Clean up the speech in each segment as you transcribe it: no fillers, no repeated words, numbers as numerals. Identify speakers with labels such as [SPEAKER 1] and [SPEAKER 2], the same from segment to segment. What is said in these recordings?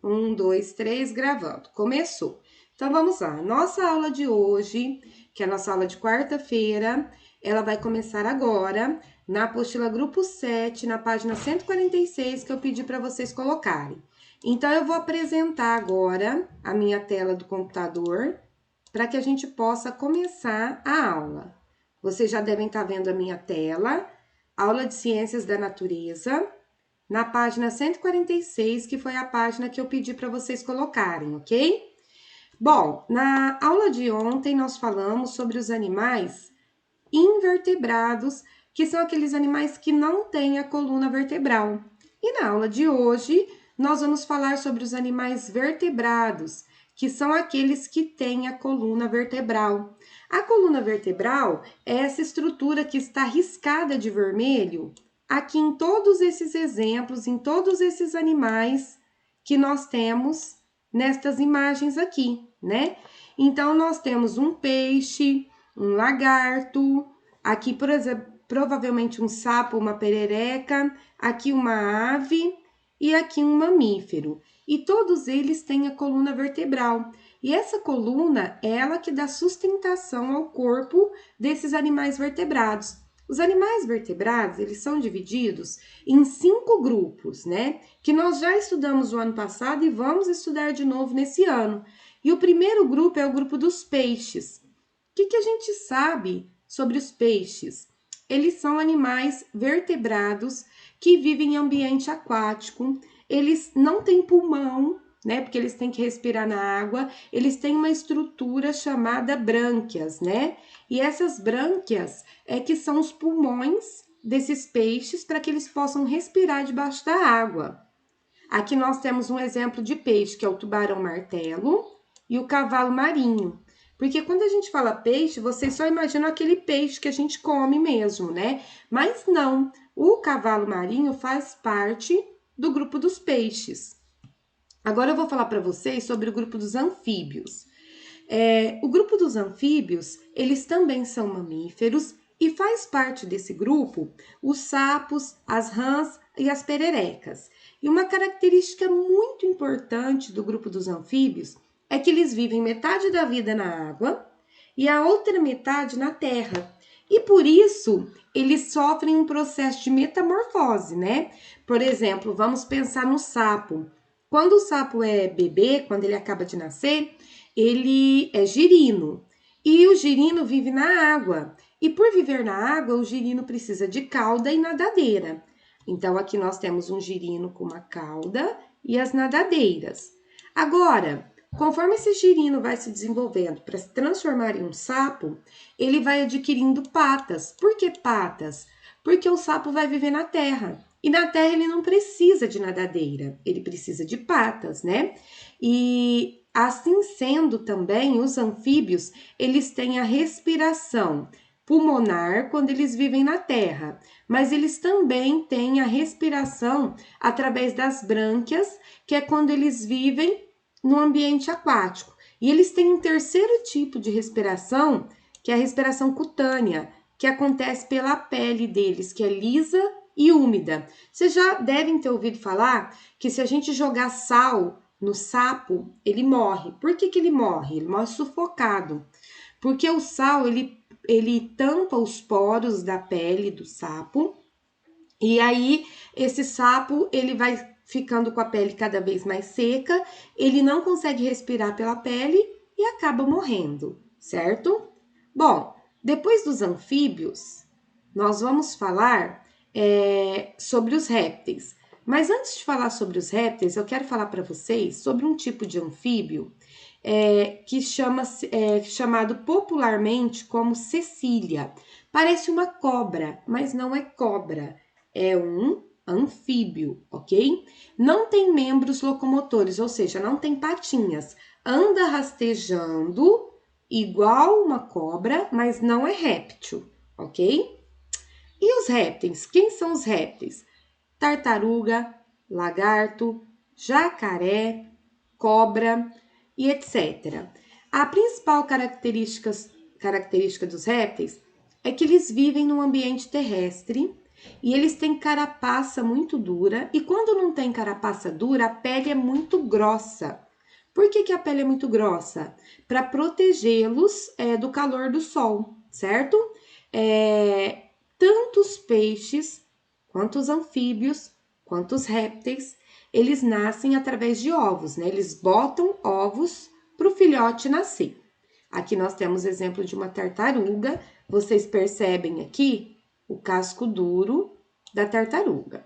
[SPEAKER 1] 1, 2, 3, gravando. Começou. Então, vamos lá. Nossa aula de hoje, que é a nossa aula de quarta-feira, ela vai começar agora na apostila grupo 7, na página 146, que eu pedi para vocês colocarem. Então, eu vou apresentar agora a minha tela do computador para que a gente possa começar a aula. Vocês já devem estar vendo a minha tela, aula de Ciências da Natureza, na página 146, que foi a página que eu pedi para vocês colocarem, ok? Bom, na aula de ontem nós falamos sobre os animais invertebrados, que são aqueles animais que não têm a coluna vertebral. E na aula de hoje nós vamos falar sobre os animais vertebrados, que são aqueles que têm a coluna vertebral. A coluna vertebral é essa estrutura que está riscada de vermelho aqui em todos esses exemplos, em todos esses animais que nós temos nestas imagens aqui, né? Então, nós temos um peixe, um lagarto, aqui, por exemplo, provavelmente um sapo, uma perereca, aqui uma ave e aqui um mamífero. E todos eles têm a coluna vertebral. E essa coluna é ela que dá sustentação ao corpo desses animais vertebrados. Os animais vertebrados, eles são divididos em 5 grupos, né? Que nós já estudamos o ano passado e vamos estudar de novo nesse ano. E o primeiro grupo é o grupo dos peixes. O que a gente sabe sobre os peixes? Eles são animais vertebrados que vivem em ambiente aquático. Eles não têm pulmão, né? Porque eles têm que respirar na água. Eles têm uma estrutura chamada brânquias, né? E essas brânquias é que são os pulmões desses peixes para que eles possam respirar debaixo da água. Aqui nós temos um exemplo de peixe, que é o tubarão-martelo e o cavalo marinho. Porque quando a gente fala peixe, vocês só imaginam aquele peixe que a gente come mesmo, né? Mas não, o cavalo marinho faz parte do grupo dos peixes. Agora eu vou falar para vocês sobre o grupo dos anfíbios. O grupo dos anfíbios, eles também são mamíferos e faz parte desse grupo os sapos, as rãs e as pererecas. E uma característica muito importante do grupo dos anfíbios é que eles vivem metade da vida na água e a outra metade na terra. E por isso, eles sofrem um processo de metamorfose, né? Por exemplo, vamos pensar no sapo. Quando o sapo é bebê, quando ele acaba de nascer, ele é girino. E o girino vive na água. E por viver na água, o girino precisa de cauda e nadadeira. Então, aqui nós temos um girino com uma cauda e as nadadeiras. Agora, conforme esse girino vai se desenvolvendo para se transformar em um sapo, ele vai adquirindo patas. Por que patas? Porque o sapo vai viver na terra. E na terra ele não precisa de nadadeira, ele precisa de patas, né? E assim sendo também, os anfíbios, eles têm a respiração pulmonar quando eles vivem na terra, mas eles também têm a respiração através das brânquias, que é quando eles vivem no ambiente aquático. E eles têm um terceiro tipo de respiração, que é a respiração cutânea, que acontece pela pele deles, que é lisa e úmida. Vocês já devem ter ouvido falar que se a gente jogar sal no sapo, ele morre. Por que ele morre? Ele morre sufocado. Porque o sal, ele tampa os poros da pele do sapo. E aí, esse sapo, ele vai ficando com a pele cada vez mais seca. Ele não consegue respirar pela pele e acaba morrendo, certo? Bom, depois dos anfíbios, nós vamos falar sobre os répteis. Mas antes de falar sobre os répteis, eu quero falar para vocês sobre um tipo de anfíbio que chamado popularmente como cecília. Parece uma cobra, mas não é cobra, é um anfíbio, ok? Não tem membros locomotores, ou seja, não tem patinhas. Anda rastejando igual uma cobra, mas não é réptil, ok? E os répteis? Quem são os répteis? Tartaruga, lagarto, jacaré, cobra e etc. A principal característica dos répteis é que eles vivem no ambiente terrestre E eles têm carapaça muito dura. E quando não tem carapaça dura, a pele é muito grossa. Por que a pele é muito grossa? Para protegê-los do calor do sol, certo? Tanto os peixes, quanto os anfíbios, quanto os répteis, eles nascem através de ovos, né? Eles botam ovos para o filhote nascer. Aqui nós temos exemplo de uma tartaruga. Vocês percebem aqui o casco duro da tartaruga.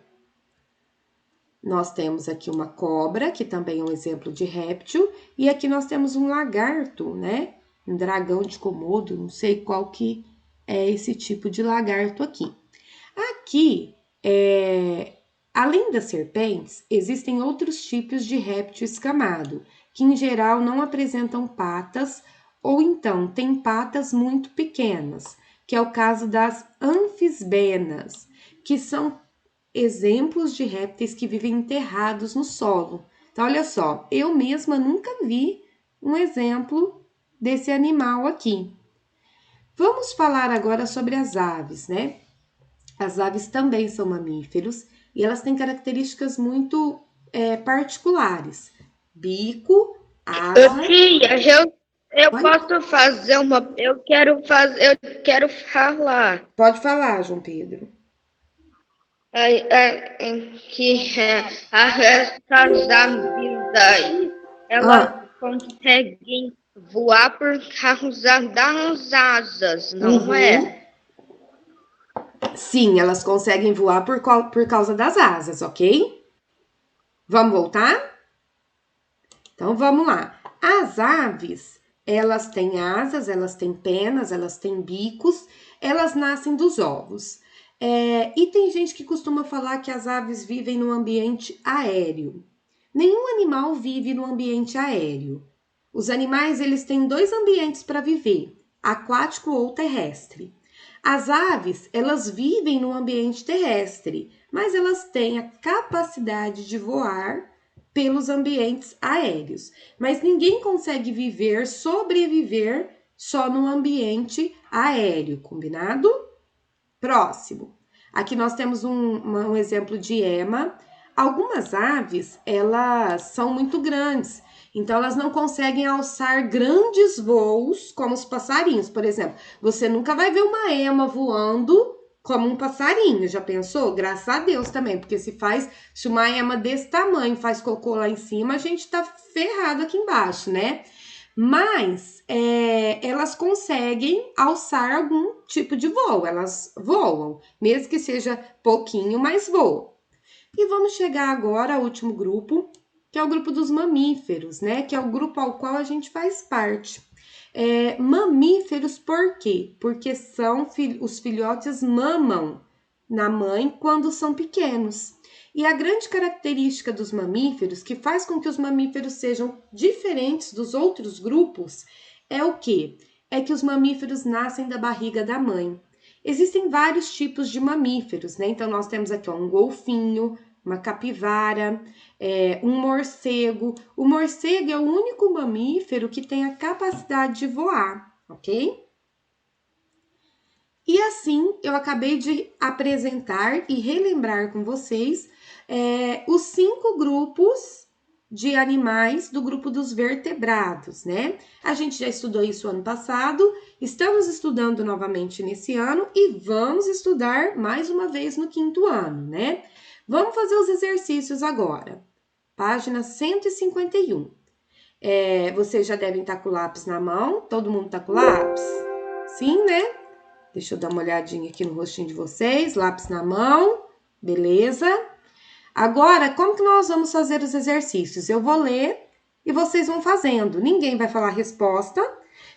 [SPEAKER 1] Nós temos aqui uma cobra, que também é um exemplo de réptil, e aqui nós temos um lagarto, né? Um dragão de Komodo, não sei qual que é esse tipo de lagarto aqui. Aqui, além das serpentes, existem outros tipos de réptil escamado, que em geral não apresentam patas ou então têm patas muito pequenas, que é o caso das anfisbenas, que são exemplos de répteis que vivem enterrados no solo. Então, olha só, eu mesma nunca vi um exemplo desse animal aqui. Vamos falar agora sobre as aves, né? As aves também são mamíferos e elas têm características muito particulares. Bico, asa.
[SPEAKER 2] Tia, eu
[SPEAKER 1] Oi?
[SPEAKER 2] posso fazer uma. Eu quero falar.
[SPEAKER 1] Pode falar, João Pedro.
[SPEAKER 2] As essas aves aí, elas
[SPEAKER 1] Ah,
[SPEAKER 2] conseguem voar por causa das asas, não
[SPEAKER 1] uhum.
[SPEAKER 2] é?
[SPEAKER 1] Sim, elas conseguem voar por causa das asas, ok? Vamos voltar? Então vamos lá. As aves, elas têm asas, elas têm penas, elas têm bicos, elas nascem dos ovos. E tem gente que costuma falar que as aves vivem no ambiente aéreo. Nenhum animal vive no ambiente aéreo. Os animais, eles têm dois ambientes para viver, aquático ou terrestre. As aves, elas vivem no ambiente terrestre, mas elas têm a capacidade de voar pelos ambientes aéreos. Mas ninguém consegue viver, sobreviver só no ambiente aéreo, combinado? Próximo. Aqui nós temos um exemplo de ema. Algumas aves, elas são muito grandes, então elas não conseguem alçar grandes voos como os passarinhos, por exemplo. Você nunca vai ver uma ema voando como um passarinho, já pensou? Graças a Deus também, porque se uma ema desse tamanho faz cocô lá em cima, a gente tá ferrado aqui embaixo, né? Mas elas conseguem alçar algum tipo de voo, elas voam, mesmo que seja pouquinho, mas voam. E vamos chegar agora ao último grupo, que é o grupo dos mamíferos, né? Que é o grupo ao qual a gente faz parte. Mamíferos por quê? Porque os filhotes mamam na mãe quando são pequenos. E a grande característica dos mamíferos, que faz com que os mamíferos sejam diferentes dos outros grupos, é o quê? É que os mamíferos nascem da barriga da mãe. Existem vários tipos de mamíferos, né? Então, nós temos aqui um golfinho, uma capivara, um morcego. O morcego é o único mamífero que tem a capacidade de voar, ok? E assim, eu acabei de apresentar e relembrar com vocês os 5 grupos de animais do grupo dos vertebrados, né? A gente já estudou isso ano passado, estamos estudando novamente nesse ano e vamos estudar mais uma vez no 5º ano, né? Vamos fazer os exercícios agora. Página 151. Vocês já devem estar com o lápis na mão. Todo mundo está com o lápis? Sim, né? Deixa eu dar uma olhadinha aqui no rostinho de vocês. Lápis na mão. Beleza? Agora, como que nós vamos fazer os exercícios? Eu vou ler e vocês vão fazendo. Ninguém vai falar a resposta.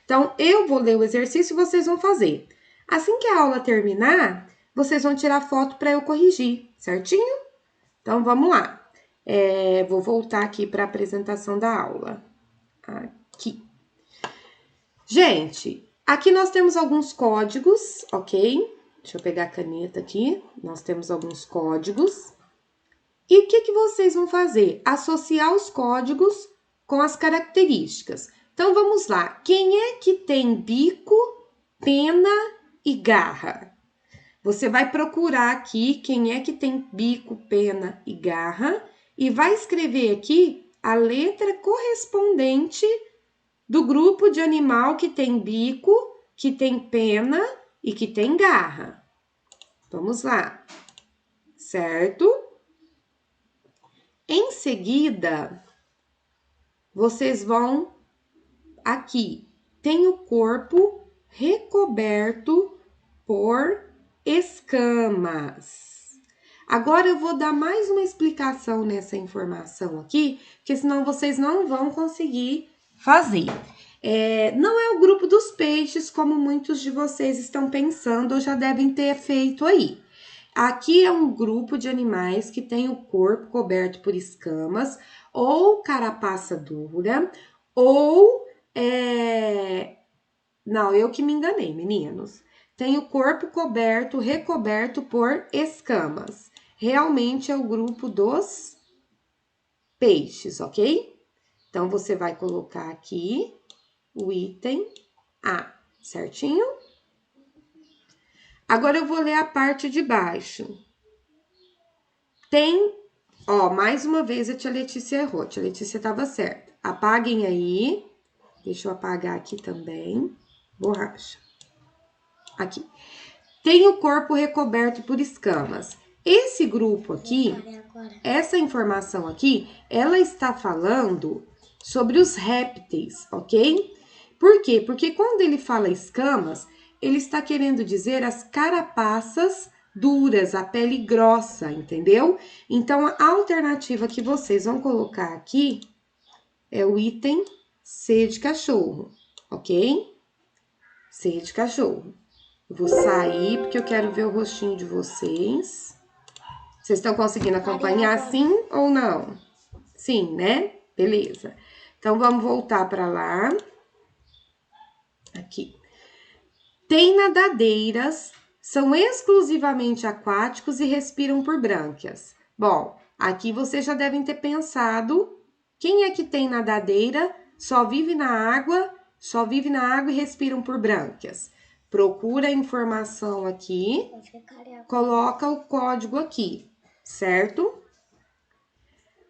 [SPEAKER 1] Então, eu vou ler o exercício e vocês vão fazer. Assim que a aula terminar, vocês vão tirar foto para eu corrigir, certinho? Então, vamos lá. Vou voltar aqui para a apresentação da aula. Aqui. Gente, aqui nós temos alguns códigos, ok? Deixa eu pegar a caneta aqui. Nós temos alguns códigos. E o que vocês vão fazer? Associar os códigos com as características. Então, vamos lá. Quem é que tem bico, pena e garra? Você vai procurar aqui quem é que tem bico, pena e garra e vai escrever aqui a letra correspondente do grupo de animal que tem bico, que tem pena e que tem garra. Vamos lá, certo? Em seguida, vocês vão aqui. Tem o corpo recoberto por escamas. Agora eu vou dar mais uma explicação nessa informação aqui, porque senão vocês não vão conseguir fazer. Não é o grupo dos peixes, como muitos de vocês estão pensando ou já devem ter feito aí. Aqui é um grupo de animais que tem o corpo coberto por escamas, ou carapaça dura, ou. Não, eu que me enganei, meninos. Tem o corpo coberto, recoberto por escamas. Realmente é o grupo dos peixes, ok? Então, você vai colocar aqui o item A, certinho? Agora, eu vou ler a parte de baixo. Tem, mais uma vez a tia Letícia errou. A tia Letícia estava certa. Apaguem aí. Deixa eu apagar aqui também. Borracha. Aqui. Tem o corpo recoberto por escamas. Esse grupo aqui, essa informação aqui, ela está falando sobre os répteis, ok? Por quê? Porque quando ele fala escamas, ele está querendo dizer as carapaças duras, a pele grossa, entendeu? Então, a alternativa que vocês vão colocar aqui é o item C de cachorro, ok? C de cachorro. Eu vou sair porque eu quero ver o rostinho de vocês. Vocês estão conseguindo acompanhar sim ou não? Sim, né? Beleza. Então, vamos voltar para lá. Aqui. Tem nadadeiras, são exclusivamente aquáticos e respiram por brânquias. Bom, aqui vocês já devem ter pensado, quem é que tem nadadeira, só vive na água e respiram por brânquias? Procura a informação aqui, coloca o código aqui, certo?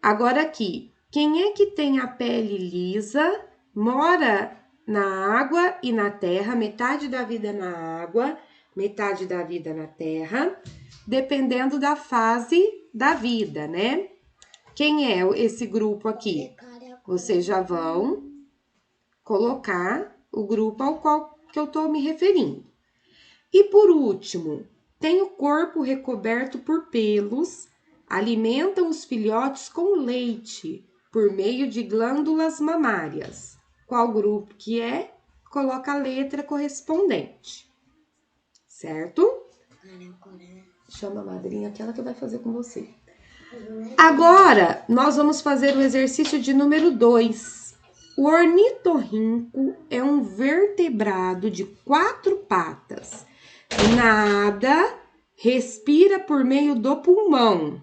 [SPEAKER 1] Agora aqui, quem é que tem a pele lisa, mora na água e na terra, metade da vida na água, metade da vida na terra, dependendo da fase da vida, né? Quem é esse grupo aqui? Vocês já vão colocar o grupo ao qual que eu estou me referindo. E por último, tem o corpo recoberto por pelos, alimentam os filhotes com leite por meio de glândulas mamárias. Qual grupo que é? Coloca a letra correspondente. Certo? Chama a madrinha, aquela que vai fazer com você. Agora, nós vamos fazer o exercício de número 2. O ornitorrinco é um vertebrado de 4 patas. Nada, respira por meio do pulmão.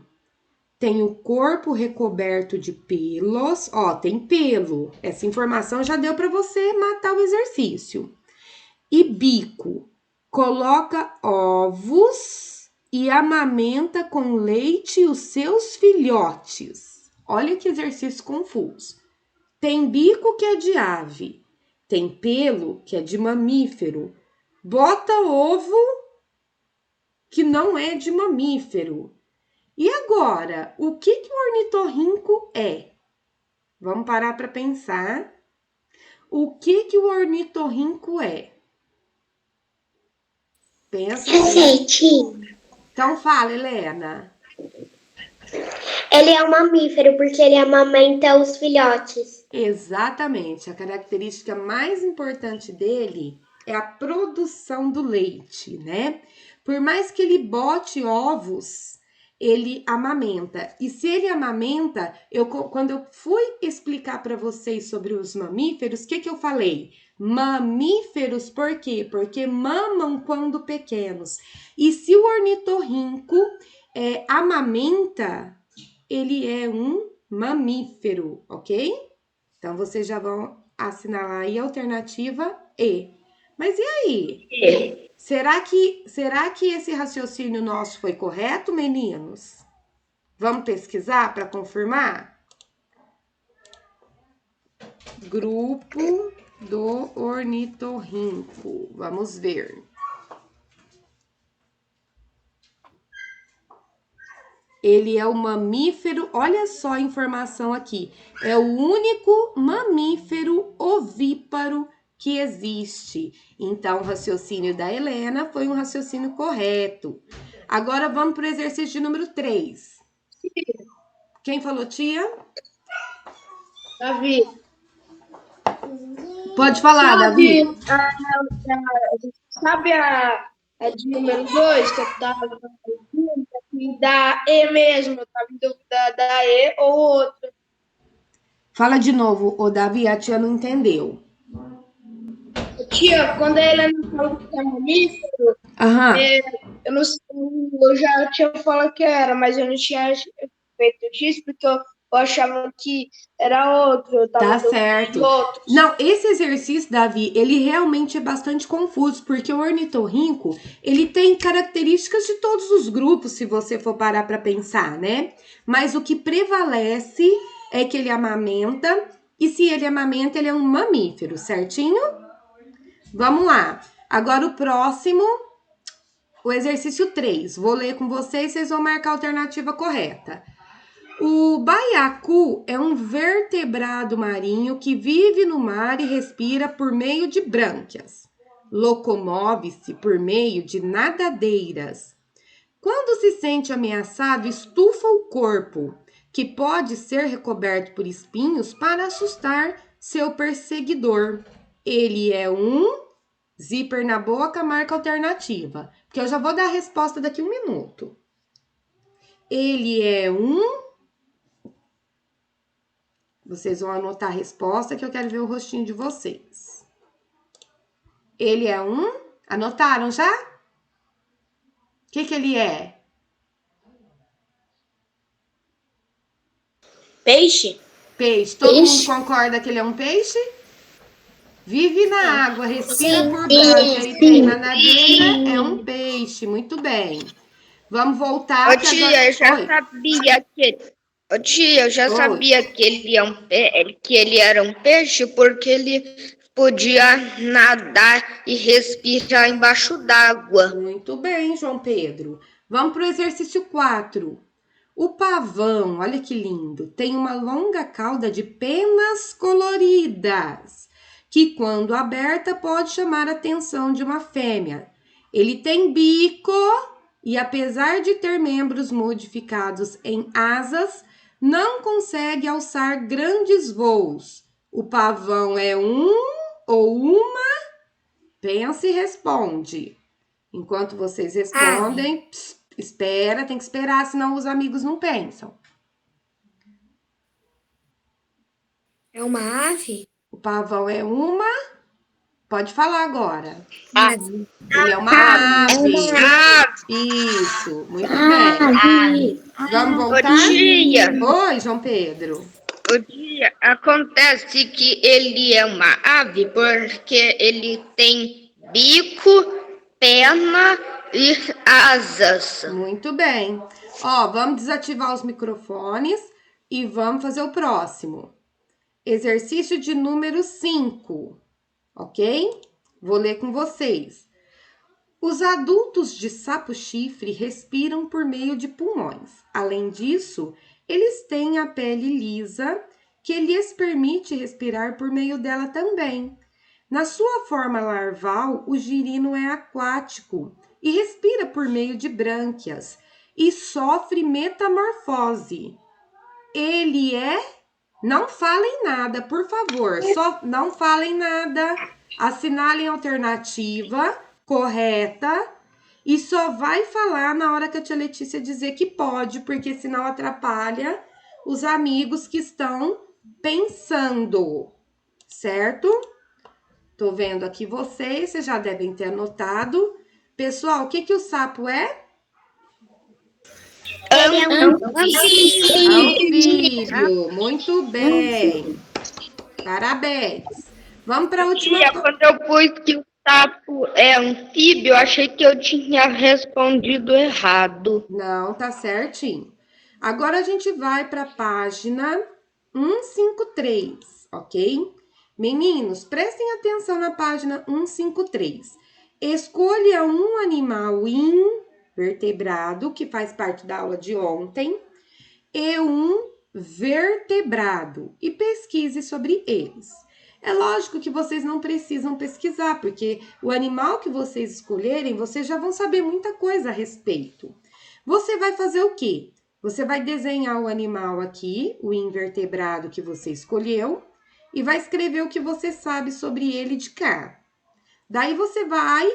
[SPEAKER 1] Tem o corpo recoberto de pelos. Tem pelo. Essa informação já deu para você matar o exercício. E bico. Coloca ovos e amamenta com leite os seus filhotes. Olha que exercício confuso. Tem bico, que é de ave. Tem pelo, que é de mamífero. Bota ovo, que não é de mamífero. E agora, o que o ornitorrinco é? Vamos parar para pensar. O que o ornitorrinco é? Pensa.
[SPEAKER 2] Eu sei, tia.
[SPEAKER 1] Então fala, Helena.
[SPEAKER 2] Ele é um mamífero porque ele amamenta os filhotes.
[SPEAKER 1] Exatamente. A característica mais importante dele é a produção do leite, né? Por mais que ele bote ovos, ele amamenta. E se ele amamenta, quando eu fui explicar para vocês sobre os mamíferos, o que eu falei? Mamíferos, por quê? Porque mamam quando pequenos. E se o ornitorrinco amamenta, ele é um mamífero, ok? Então, vocês já vão assinalar aí a alternativa E. Mas e aí? Será que esse raciocínio nosso foi correto, meninos? Vamos pesquisar para confirmar? Grupo do ornitorrinco. Vamos ver. Ele é o mamífero, olha só a informação aqui. É o único mamífero ovíparo que existe. Então, o raciocínio da Helena foi um raciocínio correto. Agora vamos para o exercício de número 3. Quem falou, tia?
[SPEAKER 3] Davi.
[SPEAKER 1] Pode falar, Davi.
[SPEAKER 3] Sabe a de número 2, que eu tava da E mesmo, eu tava em dúvida da E ou outra.
[SPEAKER 1] Fala de novo, ô Davi, a tia não entendeu.
[SPEAKER 3] Tia, quando a Helena falou que é mamífero, eu não sei, eu já tinha falado que era, mas eu não tinha feito isso porque eu achava que era outro. Eu tava
[SPEAKER 1] tá certo. Não, esse exercício, Davi, ele realmente é bastante confuso, porque o ornitorrinco, ele tem características de todos os grupos, se você for parar para pensar, né? Mas o que prevalece é que ele amamenta, e se ele amamenta, ele é um mamífero, certinho? Vamos lá. Agora o próximo, o exercício 3. Vou ler com vocês, vocês vão marcar a alternativa correta. O baiacu é um vertebrado marinho que vive no mar e respira por meio de brânquias. Locomove-se por meio de nadadeiras. Quando se sente ameaçado, estufa o corpo, que pode ser recoberto por espinhos para assustar seu perseguidor. Ele é um zíper na boca, marca alternativa, porque eu já vou dar a resposta daqui a 1 minuto. Ele é um... Vocês vão anotar a resposta que eu quero ver o rostinho de vocês. Ele é um... Anotaram já? O que ele é?
[SPEAKER 2] Peixe?
[SPEAKER 1] Peixe. Todo mundo concorda que ele é um peixe? Vive na água, respira por branca e tem nadadeira, é um peixe. Muito bem. Vamos voltar.
[SPEAKER 4] Ô, tia, eu já sabia que... Ô, tia, eu já sabia que ele era um peixe porque ele podia nadar e respirar embaixo d'água.
[SPEAKER 1] Muito bem, João Pedro. Vamos para o exercício 4. O pavão, olha que lindo, tem uma longa cauda de penas coloridas, que quando aberta pode chamar a atenção de uma fêmea. Ele tem bico e, apesar de ter membros modificados em asas, não consegue alçar grandes voos. O pavão é um ou uma? Pensa e responde. Enquanto vocês respondem, espera, tem que esperar, senão os amigos não pensam.
[SPEAKER 2] É uma ave?
[SPEAKER 1] O pavão é uma... Pode falar agora.
[SPEAKER 2] Ave.
[SPEAKER 1] Ele é uma ave. Isso, muito bem. Vamos voltar?
[SPEAKER 4] Ô, tia.
[SPEAKER 1] Oi, João Pedro.
[SPEAKER 4] Ô, tia, acontece que ele é uma ave porque ele tem bico, perna e asas.
[SPEAKER 1] Muito bem. Ó, vamos desativar os microfones e vamos fazer o próximo. Exercício de número 5. Ok? Vou ler com vocês. Os adultos de sapo-chifre respiram por meio de pulmões. Além disso, eles têm a pele lisa, que lhes permite respirar por meio dela também. Na sua forma larval, o girino é aquático e respira por meio de brânquias e sofre metamorfose. Ele é... Não falem nada, por favor. Só não falem nada. Assinalem a alternativa correta e só vai falar na hora que a tia Letícia dizer que pode, porque senão atrapalha os amigos que estão pensando, certo? Tô vendo aqui vocês já devem ter anotado. Pessoal, o que o sapo é?
[SPEAKER 2] Ele é um
[SPEAKER 1] Anfíbio, muito bem. Parabéns. Vamos para a última.
[SPEAKER 4] sapo é anfíbio? Eu achei que eu tinha respondido errado.
[SPEAKER 1] Não, tá certinho. Agora a gente vai para a página 153, ok? Meninos, prestem atenção na página 153. Escolha um animal invertebrado, que faz parte da aula de ontem, e um vertebrado, e pesquise sobre eles. É lógico que vocês não precisam pesquisar, porque o animal que vocês escolherem, vocês já vão saber muita coisa a respeito. Você vai fazer o quê? Você vai desenhar o animal aqui, o invertebrado que você escolheu, e vai escrever o que você sabe sobre ele de cá. Daí você vai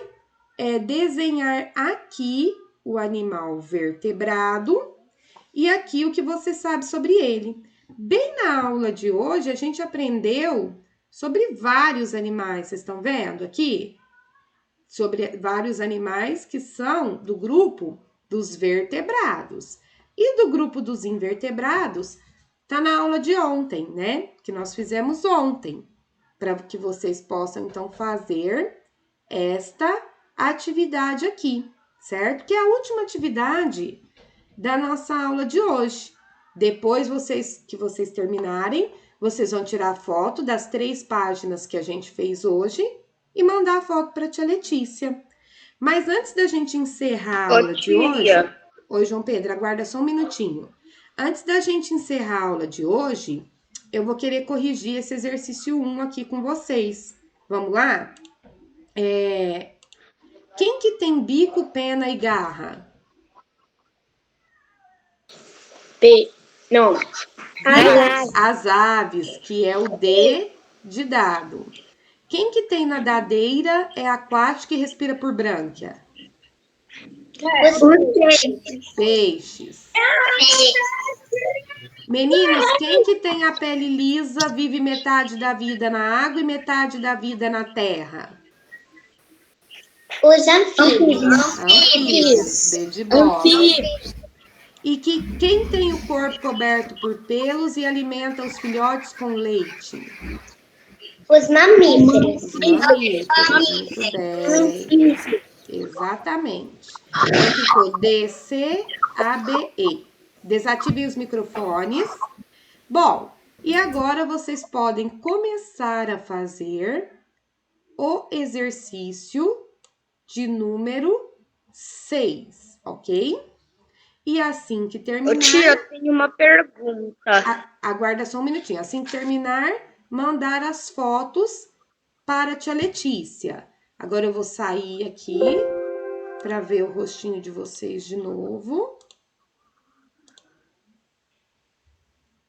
[SPEAKER 1] desenhar aqui o animal vertebrado e aqui o que você sabe sobre ele. Bem na aula de hoje, a gente aprendeu sobre vários animais, vocês estão vendo aqui? Sobre vários animais que são do grupo dos vertebrados. E do grupo dos invertebrados, tá na aula de ontem, né? Que nós fizemos ontem, para que vocês possam, então, fazer esta atividade aqui, certo? Que é a última atividade da nossa aula de hoje. Depois que vocês terminarem, vocês vão tirar foto das 3 páginas que a gente fez hoje e mandar a foto para a tia Letícia. Mas antes da gente encerrar a aula de hoje... Oi, João Pedro, aguarda só um minutinho. Antes da gente encerrar a aula de hoje, eu vou querer corrigir esse exercício 1 aqui com vocês. Vamos lá? Quem que tem bico, pena e garra?
[SPEAKER 2] Não.
[SPEAKER 1] As aves, que é o D de dado. Quem que tem nadadeira, é aquático e respira por brânquia? Peixes. Meninos, quem que tem a pele lisa, vive metade da vida na água e metade da vida na terra?
[SPEAKER 2] Os anfíbios.
[SPEAKER 1] Anfíbios. D de bola. E quem tem o corpo coberto por pelos e alimenta os filhotes com leite?
[SPEAKER 2] Os mamíferos.
[SPEAKER 1] Os mamíferos. Muito bem. Exatamente. Então ficou D, C, A, B, E. Desativem os microfones. Bom, e agora vocês podem começar a fazer o exercício de número 6, ok? E assim que terminar...
[SPEAKER 4] Ô, tia, eu tenho uma pergunta.
[SPEAKER 1] Aguarda só um minutinho. Assim que terminar, mandar as fotos para a tia Letícia. Agora eu vou sair aqui para ver o rostinho de vocês de novo.